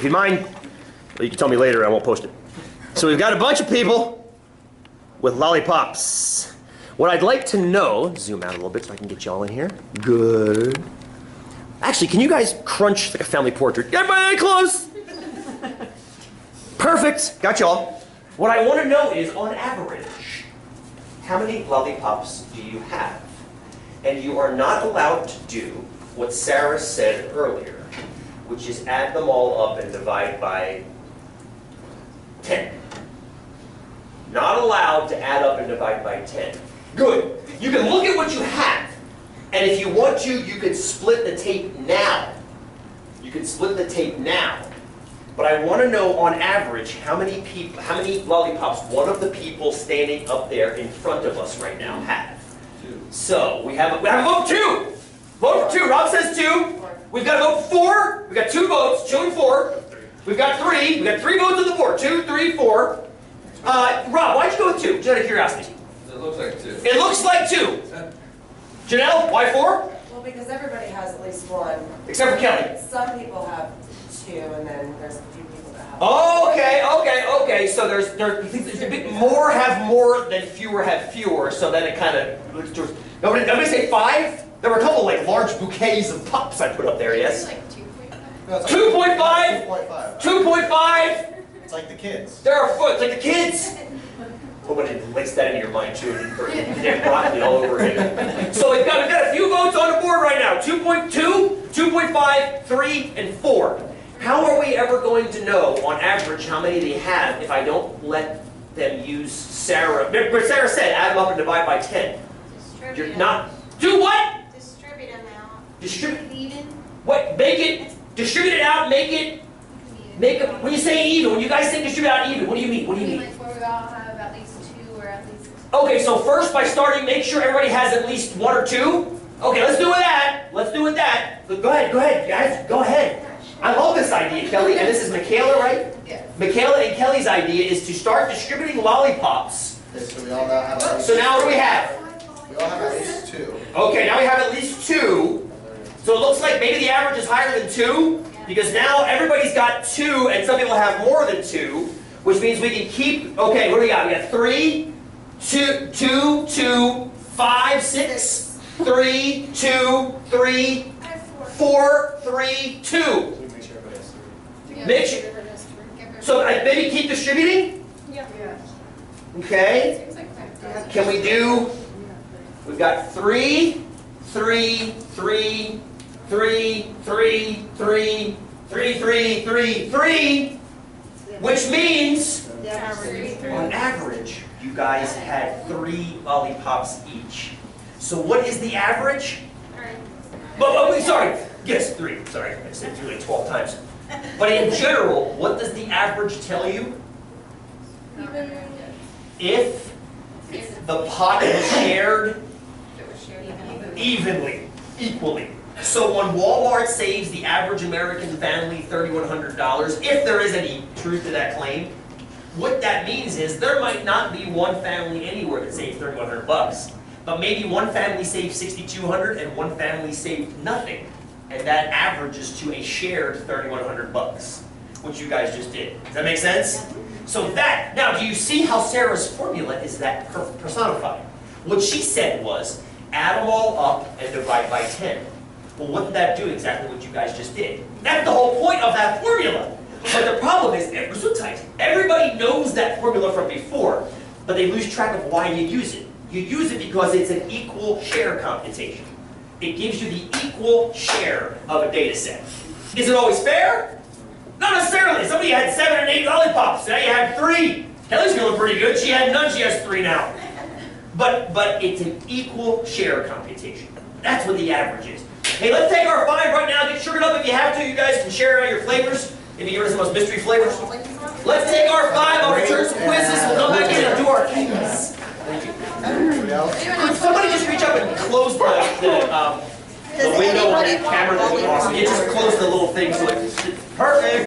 you mind, well, you can tell me later, I won't post it. So we've got a bunch of people with lollipops. What I'd like to know, zoom out a little bit so I can get y'all in here. Good. Actually, can you guys crunch like a family portrait? Everybody close! Perfect, got y'all. What I want to know is, on average, how many lollipops do you have? And you are not allowed to do what Sarah said earlier, which is add them all up and divide by 10. Not allowed to add up and divide by 10. Good. You can look at what you have, and if you want to, you can split the tape now. You can split the tape now. But I want to know, on average, how many lollipops one of the people standing up there in front of us right now have. So we have a vote 2. Vote for 2. Rob says 2. We've got a vote 4. We've got 2 votes. 2 and 4. We've got 3. We've got 3 votes on the board. 2, 3, 4. Rob, why'd you go with 2? Just out of curiosity. It looks like 2. It looks like 2. Janelle, why 4? Well, because everybody has at least one. Except for Kelly. Some people have 2, and then there's a few people that have. Okay. So there's more have more than fewer have fewer. So then it kind of. Nobody say 5. There were a couple like large bouquets of pups I put up there. Yes. Like 2.5. 2.5. 2.5. It's like the kids. There are foot like the kids. Nobody lace that into your mind too, and damn broccoli all over again. So we've got a few votes on the board right now. 2.2, 2.5, 3, and 4. How are we ever going to know, on average, how many they have if I don't let them use Sarah? Remember, Sarah said, add them up and divide by 10. Distribute You're not. Do what? Distribute them out. Distribute. Even. What? Make it. Distribute it out. Make it. Make it. When you say even, when you guys say distribute out even, what do you mean? What do you mean? Like where we all have at least 2 or at least. Okay, so first by starting, make sure everybody has at least 1 or 2. Okay, let's do with that. Let's do with that. Go ahead, guys. Go ahead. I love this idea, Kelly. And this is Michaela, right? Yeah. Michaela and Kelly's idea is to start distributing lollipops. Okay, so we all now have at least, So now what do we have? we all have at least 2. Okay, now we have at least 2. So it looks like maybe the average is higher than 2, because now everybody's got 2, and some people have more than 2, which means we can keep. Okay, what do we got? We got 3, 2, 2, 5, 6, 3, 2, 3, 4, 3, 2. Make sure everybody has 3. Yeah, Make sure. everyone has 3. So maybe keep distributing. Yeah. Okay. Seems like 5,000. Can we do? We've got 3, 3, 3, 3, 3, 3, 3, 3, 3, 3, which means, on average, you guys had 3 lollipops each. So what is the average? Alright. But sorry, yes, 3. Sorry, I said 3 like 12 times. But in general, what does the average tell you? If the pot is shared evenly, equally. So when Walmart saves the average American family $3,100, if there is any truth to that claim, what that means is there might not be one family anywhere that saves $3,100, but maybe one family saved $6,200 and one family saved nothing, and that averages to a shared $3,100, which you guys just did. Does that make sense? So that, now do you see how Sarah's formula is that personified? What she said was, add them all up and divide by 10. Well, wouldn't that do exactly what you guys just did? That's the whole point of that formula. But the problem is, everybody knows that formula from before, but they lose track of why you use it. You use it because it's an equal share computation. It gives you the equal share of a data set. Is it always fair? Not necessarily. Somebody had 7 and 8 lollipops. Now you had 3. Kelly's feeling pretty good. She had none. She has 3 now. But it's an equal share computation. That's what the average is. Hey, let's take our 5 right now. Get sugared up if you have to. You guys can share out your flavors. Maybe give us the most mystery flavors. Let's take our 5. I'll return some quizzes. We'll come back in and do our keys. Thank you. Could somebody just reach up and close the window on that camera? That was awesome. You just close the little thing so it's perfect.